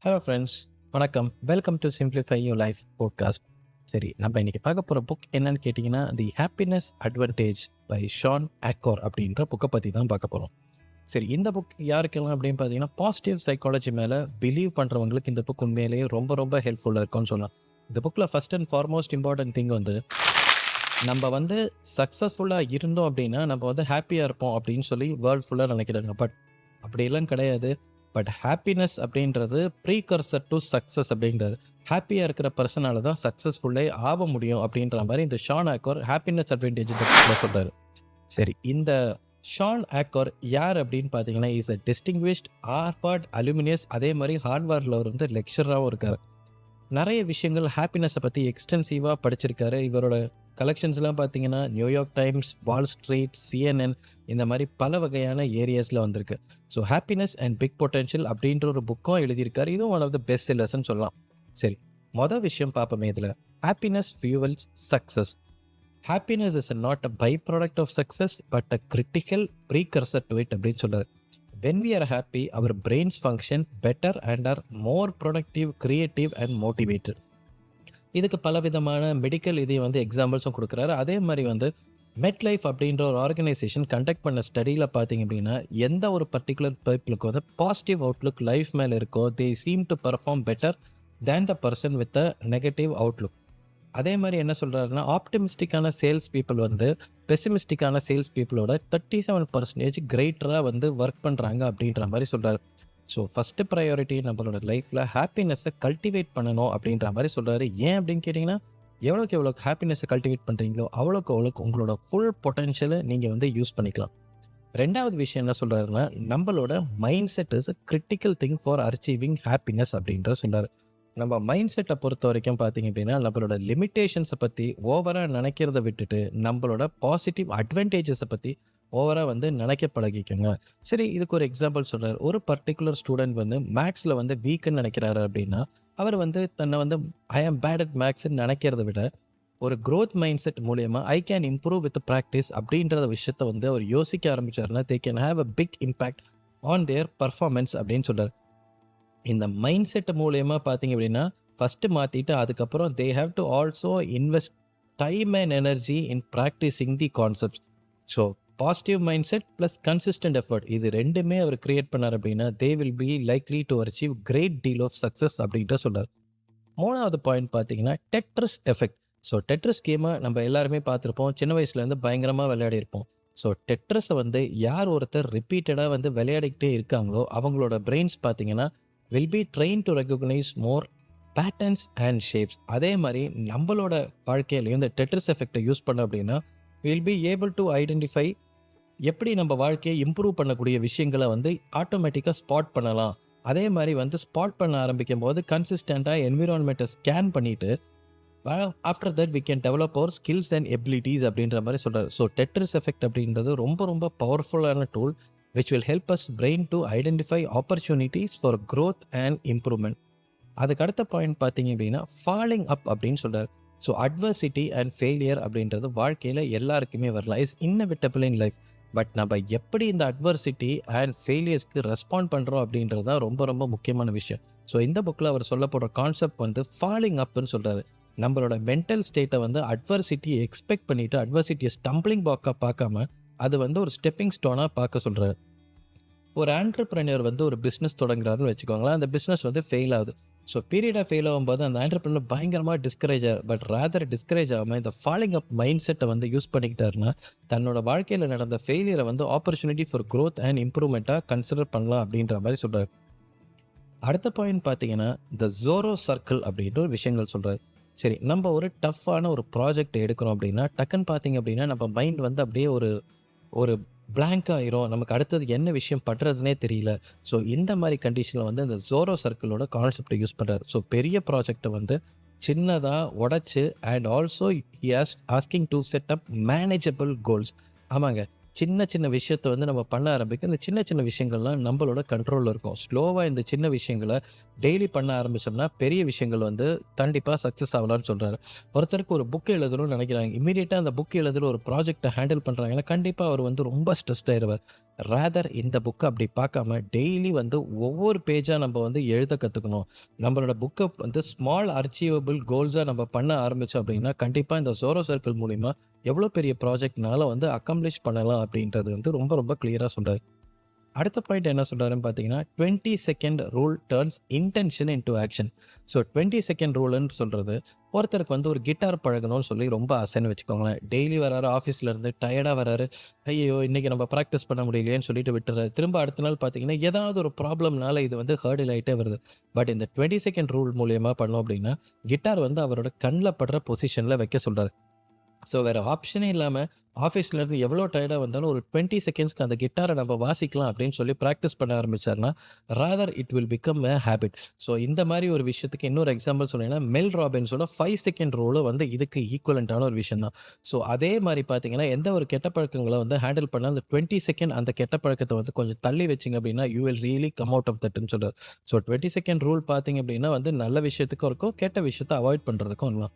Hello friends, வணக்கம். Welcome to simplify your life podcast. சரி, நம்ம இன்னைக்கு பார்க்க போகிற புக் என்னன்னு கேட்டிங்கன்னா, the happiness advantage by Shawn Achor அப்படின்ற புக்கை பற்றி தான் பார்க்க போகிறோம். சரி, இந்த புக் யாருக்கெல்லாம் அப்படின்னு பார்த்தீங்கன்னா, பாசிட்டிவ் சைக்காலஜி மேலே பிலீவ் பண்ணுறவங்களுக்கு இந்த புக் உண்மையிலேயே ரொம்ப ரொம்ப ஹெல்ப்ஃபுல்லாக இருக்கும்னு சொல்லலாம். இந்த புக்கில் first and foremost important thing வந்து நம்ம வந்து சக்ஸஸ்ஃபுல்லாக இருந்தோம் அப்படின்னா நம்ம வந்து ஹாப்பியாக இருப்போம் அப்படின்னு சொல்லி வேர்ல்ட் ஃபுல்லாக நினைக்கிறாங்க. பட் அப்படியெல்லாம் கிடையாது. பட் ஹாப்பினஸ் அப்படின்றது ப்ரீகர்சர் டு சக்ஸஸ் அப்படின்றது. ஹாப்பியாக இருக்கிற பர்சனால தான் சக்ஸஸ்ஃபுல்லே ஆக முடியும் அப்படின்ற மாதிரி இந்த ஷான் ஆக்கோர் ஹாப்பினஸ் அட்வான்டேஜ் சொல்கிறாரு. சரி, இந்த ஷான் ஆக்கோர் யார் அப்படின்னு பார்த்தீங்கன்னா, இஸ் அ டிஸ்டிங்விஷ்ட் ஹார்வர்ட் அலுமினியஸ். அதே மாதிரி ஹார்வர்டில் அவர் வந்து லெக்சராகவும் இருக்கார். நிறைய விஷயங்கள் ஹாப்பினஸை பற்றி எக்ஸ்டென்சிவாக படிச்சிருக்காரு. இவரோட கலெக்ஷன்ஸ்லாம் பார்த்தீங்கன்னா New York Times, Wall Street, CNN இந்த மாதிரி பல வகையான ஏரியாஸில் வந்திருக்கு. So happiness and big potential அப்படின்ற ஒரு புக்கும் எழுதியிருக்காரு. இதுவும் ஒன் ஆஃப் த பெஸ்ட் செல்லர்ஸ்ன்னு சொல்லலாம். சரி, மொதல் விஷயம் பார்ப்போமே இதில். Happiness fuels success. Happiness is not a byproduct of success but a critical precursor to it அப்படின்னு சொல்கிறார். When we are happy, our brains function better and are more productive, creative and motivated. இதுக்கு பல விதமான medical இதை வந்து எக்ஸாம்பிள்ஸும் கொடுக்குறாரு. அதே மாதிரி வந்து மெட்லைஃப் அப்படின்ற ஒரு ஆர்கனைசேஷன் கண்டக்ட் பண்ண ஸ்டடியில் பார்த்தீங்க அப்படின்னா, எந்த ஒரு பர்டிகுலர் பீப்புளுக்கு வந்து பாசிட்டிவ் அவுட்லுக் லைஃப் மேலே இருக்கோ, they seem to perform better than the person with a negative Outlook. அதே மாதிரி என்ன சொல்கிறாருன்னா, ஆப்டிமிஸ்டிக்கான சேல்ஸ் பீப்புள் வந்து பெசிமிஸ்டிக்கான சேல்ஸ் பீப்புளோட 37% கிரேட்டராக வந்து ஒர்க் பண்ணுறாங்க அப்படின்ற மாதிரி சொல்கிறாரு. ஸோ ஃபஸ்ட்டு ப்ரையாரிட்டி நம்மளோட லைஃப்பில் ஹாப்பினஸை கல்டிவேட் பண்ணணும் அப்படின்ற மாதிரி சொல்கிறாரு. ஏன் அப்படின்னு கேட்டிங்கன்னா, எவ்வளோக்கு ஹாப்பினஸை கல்டிவேட் பண்ணுறீங்களோ அவ்வளோக்கு உங்களோட ஃபுல் பொட்டென்ஷியலை நீங்கள் வந்து யூஸ் பண்ணிக்கலாம். ரெண்டாவது விஷயம் என்ன சொல்கிறாருன்னா, நம்மளோட mind set is a critical thing for achieving happiness அப்படின்ற சொல்கிறார். நம்ம மைண்ட் செட்டை பொறுத்த வரைக்கும் பார்த்தீங்க அப்படின்னா, நம்மளோட லிமிட்டேஷன்ஸை பற்றி ஓவராக நினைக்கிறத விட்டுட்டு நம்மளோட பாசிட்டிவ் அட்வான்டேஜஸை பற்றி ஓவராக வந்து நினைக்க பழகிக்கோங்க. சரி, இதுக்கு ஒரு எக்ஸாம்பிள் சொல்கிறார். ஒரு பர்டிகுலர் ஸ்டூடெண்ட் வந்து மேக்ஸில் வந்து வீக்குன்னு நினைக்கிறாரு அப்படின்னா, அவர் வந்து தன்னை வந்து ஐ ஆம் பேட் அட் மேக்ஸ்ன்னு நினைக்கிறத விட ஒரு க்ரோத் மைண்ட் செட் மூலயமா I can improve with practice அப்படின்ற விஷயத்த வந்து அவர் யோசிக்க ஆரம்பிச்சாருன்னா, they can have a big impact on their performance அப்படின்னு சொல்கிறார். இந்த மைண்ட் செட் மூலயமா பார்த்தீங்க அப்படின்னா, ஃபஸ்ட்டு மாற்றிட்டு அதுக்கப்புறம் they have to also invest time and energy in practising the concepts. So positive mindset plus consistent effort இது ரெண்டுமே அவர் கிரியேட் பண்ணார் அப்படின்னா, they will be likely to achieve great deal of success அப்படின்ட்டு சொல்கிறார். மூணாவது பாயிண்ட் பார்த்தீங்கன்னா, Tetris effect. So Tetris கேமை நம்ம எல்லாருமே பார்த்துருப்போம். சின்ன வயசுலேருந்து பயங்கரமாக விளையாடிருப்போம். ஸோ டெட்ரிஸை வந்து யார் ஒருத்தர் ரிப்பீட்டடாக வந்து விளையாடிக்கிட்டே இருக்காங்களோ அவங்களோட பிரெயின்ஸ் பார்த்தீங்கன்னா will be train to recognise more patterns and shapes. அதே மாதிரி நம்மளோட வாழ்க்கையிலையும் இந்த டெட்ரிஸ் எஃபெக்டை யூஸ் பண்ண அப்படின்னா will be able to identify எப்படி நம்ம வாழ்க்கையை இம்ப்ரூவ் பண்ணக்கூடிய விஷயங்களை வந்து ஆட்டோமேட்டிக்காக ஸ்பாட் பண்ணலாம். அதே மாதிரி வந்து ஸ்பாட் பண்ண ஆரம்பிக்கும் போது கன்சிஸ்டண்ட்டாக என்விரான்மெண்ட்டை ஸ்கேன் பண்ணிவிட்டு after that we can develop our skills and abilities அப்படின்ற மாதிரி சொல்கிறார். ஸோ டெட்ரிஸ் எஃபெக்ட் அப்படின்றது ரொம்ப ரொம்ப பவர்ஃபுல்லான tool which will help us brain to identify opportunities for growth and improvement. அதுக்கு அடுத்த பாயிண்ட் பார்த்தீங்க அப்படின்னா, ஃபாலிங் அப் அப்படின்னு சொல்கிறார். ஸோ அட்வர்சிட்டி அண்ட் ஃபெயிலியர் அப்படின்றது வாழ்க்கையில் எல்லாருக்குமே வரலாம், is inevitable in life. But நம்ம எப்படி இந்த அட்வர்சிட்டி அண்ட் ஃபெயிலியர்ஸ்க்கு ரெஸ்பாண்ட் பண்ணுறோம் அப்படின்றது தான் ரொம்ப ரொம்ப முக்கியமான விஷயம். ஸோ இந்த புக்கில் அவர் சொல்ல போகிற கான்செப்ட் வந்து ஃபாலிங் அப்னு சொல்கிறாரு. நம்மளோட மென்டல் ஸ்டேட்டை வந்து அட்வர்சிட்டியை எக்ஸ்பெக்ட் பண்ணிவிட்டு அட்வர்சிட்டியை ஸ்டம்பிளிங் பாக்காக பார்க்காம அது வந்து ஒரு ஸ்டெப்பிங் ஸ்டோனாக பார்க்க சொல்கிறாரு. ஒரு ஆண்டர்பிரினர் வந்து ஒரு பிஸ்னஸ் தொடங்குறாருன்னு வச்சுக்கோங்களேன். அந்த பிஸ்னஸ் வந்து ஃபெயில் ஆகுது. ஸோ பீரியடாக ஃபெயில் ஆகும்போது அந்த ஆண்டர்பிரினர் பயங்கரமாக டிஸ்கரேஜ் ஆகும். பட் ரேதர் டிஸ்கரேஜ் ஆகாமல் இந்த ஃபாலிங் அப் மைண்ட் செட்டை வந்து யூஸ் பண்ணிக்கிட்டாருன்னா தன்னோட வாழ்க்கையில் நடந்த ஃபெயிலியரை வந்து ஆப்பர்ச்சுனிட்டி ஃபார் க்ரோத் அண்ட் இம்ப்ரூவ்மெண்ட்டாக கன்சிடர் பண்ணலாம் அப்படின்ற மாதிரி சொல்கிறார். அடுத்த பாயிண்ட் பார்த்தீங்கன்னா, த ஜோரோ சர்க்கிள் அப்படின்ற ஒரு விஷயங்கள் சொல்கிறார். சரி, நம்ம ஒரு டஃப்பான ஒரு ப்ராஜெக்ட் எடுக்கிறோம் அப்படின்னா டக்குன்னு பார்த்தீங்க அப்படின்னா நம்ம மைண்ட் வந்து அப்படியே ஒரு ஒரு பிளாங்க் ஆயிரும். நமக்கு அடுத்தது என்ன விஷயம் பண்ணுறதுனே தெரியல. ஸோ இந்த மாதிரி கண்டிஷனில் வந்து இந்த ஜோரோ சர்க்கிளோட கான்செப்டை யூஸ் பண்ணுறாரு. ஸோ பெரிய ப்ராஜெக்டை வந்து சின்னதாக உடச்சி and also he asking to set up manageable goals. ஆமாங்க, சின்ன சின்ன விஷயத்த வந்து நம்ம பண்ண ஆரம்பிக்க இந்த சின்ன சின்ன விஷயங்கள்லாம் நம்மளோட கண்ட்ரோலில் இருக்கும். ஸ்லோவாக இந்த சின்ன விஷயங்களை டெய்லி பண்ண ஆரம்பிச்சோம்னா பெரிய விஷயங்கள் வந்து கண்டிப்பாக சக்ஸஸ் ஆகலாம்னு சொல்கிறாரு. ஒருத்தருக்கு ஒரு புக் எழுதணும்னு நினைக்கிறாங்க, இமீடியட்டாக அந்த புக் எழுதுகிற ஒரு ப்ராஜெக்டை ஹேண்டில் பண்ணுறாங்கன்னா கண்டிப்பாக அவர் வந்து ரொம்ப ஸ்ட்ரெஸ்ட் ஆயிடுவார். ரேதர் இந்த புக்கை அப்படி பார்க்காம டெய்லி வந்து ஒவ்வொரு பேஜாக நம்ம வந்து எழுத கற்றுக்கணும். நம்மளோட புக்கை வந்து ஸ்மால் அச்சீவபிள் கோல்ஸாக நம்ம பண்ண ஆரம்பித்தோம் அப்படின்னா கண்டிப்பாக இந்த ஜோரோ சர்க்கிள் மூலிமா எவ்வளோ பெரிய ப்ராஜெக்ட்னால வந்து அக்கம்ப்ளிஷ் பண்ணலாம் அப்படின்றது வந்து ரொம்ப ரொம்ப கிளியராக சொல்கிறார். அடுத்த பாயிண்ட் என்ன சொல்கிறாருன்னு பார்த்தீங்கன்னா 20 second rule turns intention into action. So 20 second ரூல்னு சொல்கிறது, ஒருத்தருக்கு வந்து ஒரு கிட்டார் பழகணும்னு சொல்லி ரொம்ப ஆசைன்னு வச்சுக்கோங்களேன். டெய்லி வராரு, ஆஃபீஸில் இருந்து டயர்டாக வராரு, ஐயோ இன்றைக்கி நம்ம ப்ராக்டிஸ் பண்ண முடியலையேன்னு சொல்லிட்டு விட்டுறாரு. திரும்ப அடுத்த நாள் பார்த்தீங்கன்னா ஏதாவது ஒரு ப்ராப்ளம்னால இது வந்து ஹர்டில் ஆகிட்டே வருது. பட் இந்த 20 செகண்ட் ரூல் மூலியமாக பண்ணோம் அப்படின்னா கிட்டார் வந்து அவரோட கண்ணில் படுற பொசிஷனில் வைக்க சொல்கிறார். ஸோ வேறு ஆப்ஷனே இல்லாமல் ஆஃபீஸ்லேருந்து எவ்வளோ டயர்டாக வந்தாலும் ஒரு 20 செகண்ட்ஸ்க்கு அந்த கிட்டாரை நம்ம வாசிக்கலாம் அப்படின்னு சொல்லி ப்ராக்டிஸ் பண்ண ஆரம்பித்தார்னா rather it will become a habit. So இந்த மாதிரி ஒரு விஷயத்துக்கு இன்னொரு எக்ஸாம்பிள் சொன்னீங்கன்னா மெல் ராபின்ஸோட 5 செகண்ட் ரூலும் வந்து இதுக்கு ஈக்குவலண்ட்டான ஒரு விஷயம் தான். ஸோ அதே மாதிரி பார்த்தீங்கன்னா எந்த ஒரு கெட்ட பழக்கங்களை வந்து ஹேண்டில் பண்ணால் அந்த 20 செகண்ட் அந்த கெட்ட பழக்கத்தை வந்து கொஞ்சம் தள்ளி வச்சிங்க அப்படின்னா you will really come out of தட்னு சொல்கிறார். ஸோ 20 செகண்ட் ரூல் பார்த்தீங்க அப்படின்னா வந்து நல்ல விஷயத்துக்கும் இருக்கும், கெட்ட விஷயத்தை அவாய்ட் பண்ணுறதுக்கும் இருக்கும்.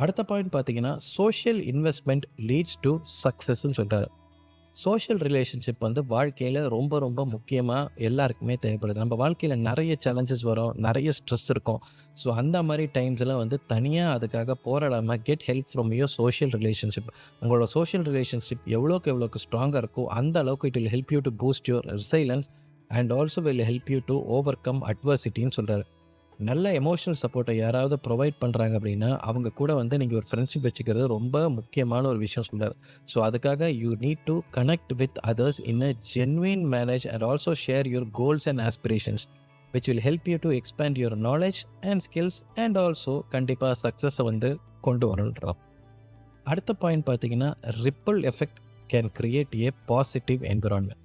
அடுத்த பாயிண்ட் பார்த்தீங்கன்னா சோஷியல் இன்வெஸ்ட்மெண்ட் லீட்ஸ் டு சக்ஸஸ்ன்னு சொல்கிறாரு. சோஷியல் ரிலேஷன்ஷிப் வந்து வாழ்க்கையில் ரொம்ப ரொம்ப முக்கியமாக எல்லாருக்குமே தேவைப்படுது. நம்ம வாழ்க்கையில் நிறைய சேலஞ்சஸ் வரும், நிறைய ஸ்ட்ரெஸ் இருக்கும். ஸோ அந்த மாதிரி டைம்ஸில் வந்து தனியாக அதுக்காக போராடாமல் get help from your social relationship. உங்களோட சோஷியல் ரிலேஷன்ஷிப் எவ்வளோக்கு ஸ்ட்ராங்காக இருக்கோ அந்த அளவுக்கு it will help you to boost your resilience and also will help you to overcome அட்வர்சிட்டின்னு சொல்கிறாரு. நல்ல எமோஷனல் சப்போர்ட்டை யாராவது ப்ரொவைட் பண்ணுறாங்க அப்படின்னா அவங்க கூட வந்து நீங்கள் ஒரு ஃப்ரெண்ட்ஷிப் வச்சுக்கிறது ரொம்ப முக்கியமான ஒரு விஷயம் சொல்கிறார். ஸோ அதுக்காக you need to connect with others in a genuine manage and also share your goals and aspirations which will help you to expand your knowledge and skills and also கண்டிப்பாக சக்ஸஸை வந்து கொண்டு வரணுன்றோம். அடுத்த பாயிண்ட் பார்த்தீங்கன்னா ripple effect can create A positive environment.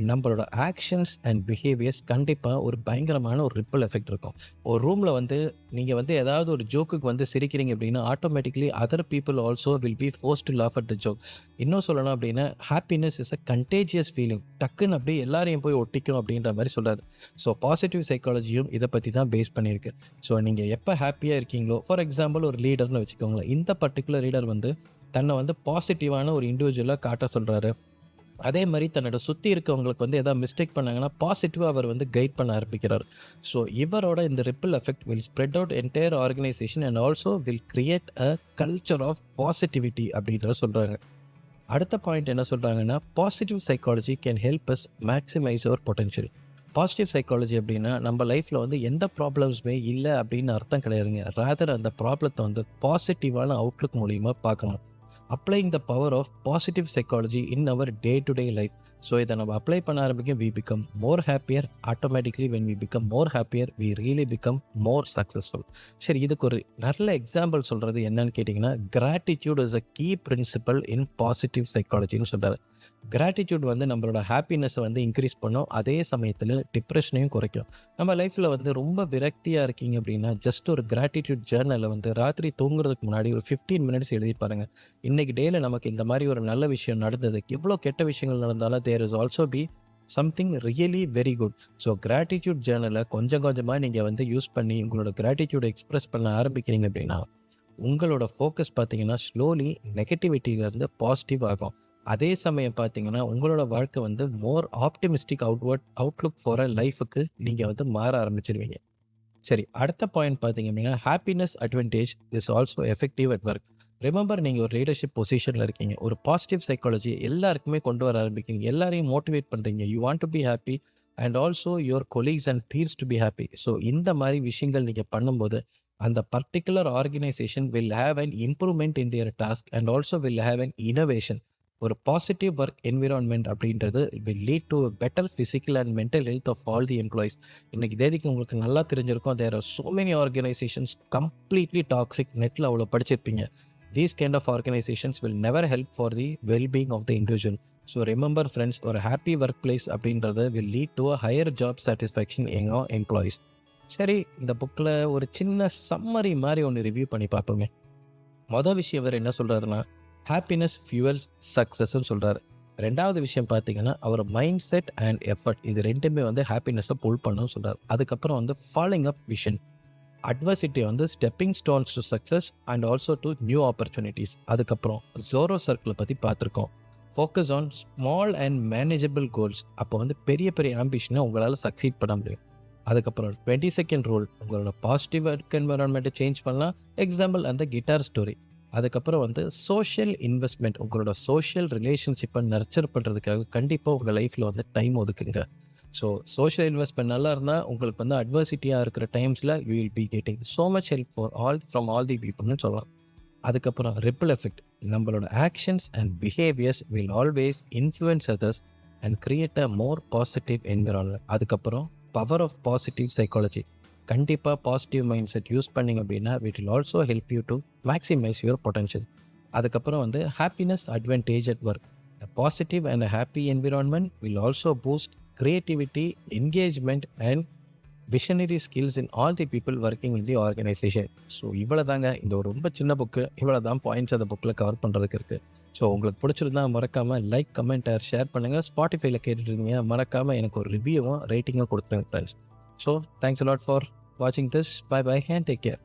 நம்மளோட actions and behaviours கண்டிப்பாக ஒரு பயங்கரமான ஒரு ரிப்பிள் எஃபெக்ட் இருக்கும். ஒரு ரூமில் வந்து நீங்கள் வந்து ஏதாவது ஒரு ஜோக்குக்கு வந்து சிரிக்கிறீங்க அப்படின்னா automatically other people also will be forced to laugh at the joke. இன்னும் சொல்லணும் அப்படின்னா happiness is a contagious feeling, டக்குன்னு அப்படியே எல்லாரையும் போய் ஒட்டிக்கும் அப்படின்ற மாதிரி சொல்கிறாரு. ஸோ பாசிட்டிவ் சைக்காலஜியும் இதை பற்றி தான் பேஸ் பண்ணியிருக்கு. ஸோ நீங்கள் எப்போ ஹாப்பியாக இருக்கீங்களோ, ஃபார் எக்ஸாம்பிள் ஒரு லீடர்னு வச்சுக்கோங்களேன், இந்த பர்டிகுலர் லீடர் வந்து தன்னை வந்து பாசிட்டிவான ஒரு இண்டிவிஜுவலாக காட்ட சொல்கிறாரு. அதே மாதிரி தன்னோட சுற்றி இருக்கவங்களுக்கு வந்து எதாவது மிஸ்டேக் பண்ணாங்கன்னா பாசிட்டிவாக அவர் வந்து கைட் பண்ண ஆரம்பிக்கிறார். ஸோ இவரோட இந்த ripple effect will spread out entire organisation and also will create a culture of positivity அப்படின்றத சொல்கிறாங்க. அடுத்த பாயிண்ட் என்ன சொல்கிறாங்கன்னா positive psychology can help us maximise our potential. Positive psychology அப்படின்னா நம்ம லைஃப்பில் வந்து எந்த ப்ராப்ளம்ஸுமே இல்லை அப்படின்னு அர்த்தம் கிடையாதுங்க. ரேதர் அந்த ப்ராப்ளத்தை வந்து பாசிட்டிவான அவுட்லுக் மூலிமா பார்க்கணும். applying the power of positive psychology in our day-to-day life. So இதை நம்ம அப்ளை பண்ண ஆரம்பிக்கும் we become more happier. Automatically when we become more happier we really become more successful. சரி, இதுக்கு ஒரு நல்ல எக்ஸாம்பிள் சொல்கிறது என்னன்னு கேட்டிங்கன்னா gratitude is a key principle in positive psychologyன்னு சொல்கிறாரு. கிராட்டிடியூட் வந்து நம்மளோட ஹாப்பினஸை வந்து இன்க்ரீஸ் பண்ணும், அதே சமயத்தில் டிப்ரெஷனையும் குறைக்கும். நம்ம லைஃப்பில் வந்து ரொம்ப விரக்தியாக இருக்கீங்க அப்படின்னா ஜஸ்ட் ஒரு கிராட்டிடியூட் ஜேர்னலை வந்து ராத்திரி தூங்குறதுக்கு முன்னாடி ஒரு 15 மினிட்ஸ் எழுதி பாருங்க. இன்றைக்கி டேயில் நமக்கு இந்த மாதிரி ஒரு நல்ல விஷயம் நடந்தது, எவ்வளோ கெட்ட விஷயங்கள் நடந்தாலும் there is also be something really very good. So gratitude ஜேர்னலை கொஞ்சம் கொஞ்சமாக நீங்கள் வந்து யூஸ் பண்ணி உங்களோட கிராட்டிடியூடை எக்ஸ்ப்ரெஸ் பண்ண ஆரம்பிக்கிறீங்க அப்படின்னா உங்களோட ஃபோக்கஸ் பார்த்தீங்கன்னா ஸ்லோலி நெகட்டிவிட்டியிலேருந்து பாசிட்டிவ் ஆகும். அதே சமயம் பார்த்தீங்கன்னா உங்களோட வாழ்க்கை வந்து மோர் ஆப்டிமிஸ்டிக் அவுட்லுக் ஃபார் அ லைஃபுக்கு நீங்கள் வந்து மாற ஆரம்பிச்சிருவீங்க. சரி, அடுத்த பாயிண்ட் பார்த்தீங்க அப்படின்னா happiness advantage is also effective at work. Remember, நீங்கள் ஒரு லீடர்ஷிப் பொசிஷனில் இருக்கீங்க, ஒரு பாசிட்டிவ் சைக்காலஜி எல்லாருக்குமே கொண்டு வர ஆரம்பிக்கிறீங்க, எல்லாரையும் மோட்டிவேட் பண்ணுறீங்க, you want to be happy and also your colleagues and peers to be happy. So இந்த மாதிரி விஷயங்கள் நீங்கள் பண்ணும்போது அந்த particular organisation will have an improvement in their task and also will have an innovation. ஒரு positive work environment அப்படின்றது will lead to better physical and mental health of all the employees. இன்றைக்கி தேதிக்கு உங்களுக்கு நல்லா தெரிஞ்சிருக்கும், there are so many organisations completely toxic. நெட்டில் அவ்வளோ படிச்சிருப்பீங்க. These kind of organisations will never help for the wellbeing of the individual. So remember friends, ஒரு happy workplace அப்படின்றது will lead to a higher job satisfaction among employees. சரி, இந்த புக்கில் ஒரு சின்ன சம்மரி மாதிரி ஒன்று ரிவ்யூ பண்ணி பார்ப்போமே. மொதல் விஷயம் இவர் என்ன சொல்கிறாருன்னா ஹாப்பினஸ் ஃபியூவல்ஸ் சக்ஸஸ்ன்னு சொல்கிறாரு. 2வது விஷயம் பார்த்தீங்கன்னா, our mindset and effort இது 2மே வந்து ஹாப்பினஸை புல் பண்ணும்னு சொல்றாரு. அதுக்கப்புறம் வந்து ஃபாலோயிங் அப் விஷன். அட்வர்சிட்டி வந்து stepping stones to success and also to new opportunities. அதுக்கப்புறம் ஜோரோ சர்க்கிளை பற்றி பார்த்துருக்கோம். Focus on small and manageable goals. அப்போ வந்து பெரிய பெரிய ஆம்பிஷனை உங்களால் சக்சீட் பண்ண முடியும். அதுக்கப்புறம் 22nd ரூல், உங்களோட பாசிட்டிவ் ஒர்க் என்வரான்மெண்ட்டை சேஞ்ச் பண்ணலாம். எக்ஸாம்பிள் அந்த கிட்டார் ஸ்டோரி. அதுக்கப்புறம் வந்து சோஷியல் இன்வெஸ்ட்மெண்ட், உங்களோட சோஷியல் ரிலேஷன்ஷிப்பை நர்ச்சர் பண்ணுறதுக்காக கண்டிப்பாக உங்கள் லைஃப்பில் வந்து டைம் ஒதுக்குங்க. ஸோ சோஷியல் இன்வெஸ்ட்மெண்ட் நல்லா இருந்தால் உங்களுக்கு வந்து அட்வர்சிட்டியாக இருக்கிற டைம்ஸில் you will be getting so much help for from all the பீப்புள்னு சொல்லலாம். அதுக்கப்புறம் ரிப்பிள் எஃபெக்ட், நம்மளோட actions and behaviours will always influence others and create a more positive environment. அதுக்கப்புறம் பவர் ஆஃப் பாசிட்டிவ் சைக்காலஜி. கண்டிப்பாக பாசிட்டிவ் மைண்ட் செட் யூஸ் பண்ணிங்க அப்படின்னா it will also help you to maximise your potential. அதுக்கப்புறம் வந்து happiness advantage at work. Positive and happy environment will also boost creativity, engagement and visionary skills in all the people working in the organization. So இவ்வளோ தாங்க, இந்த ஒரு ரொம்ப சின்ன book, இவ்வளோ தான் பாயிண்ட்ஸ் அந்த புக்கில் கவர் பண்ணுறதுக்கு இருக்குது. ஸோ உங்களுக்கு பிடிச்சிருந்தா மறக்காமல் லைக், கமெண்ட் ஆர் ஷேர் பண்ணுங்கள். ஸ்பாட்டிஃபைல கேட்டுருந்தீங்க, மறக்காமல் எனக்கு ஒரு ரிவ்யூவும் ரேட்டிங்கும் கொடுத்துருங்க friends. So thanks a lot for வாட்சிங் this. Bye bye and take care.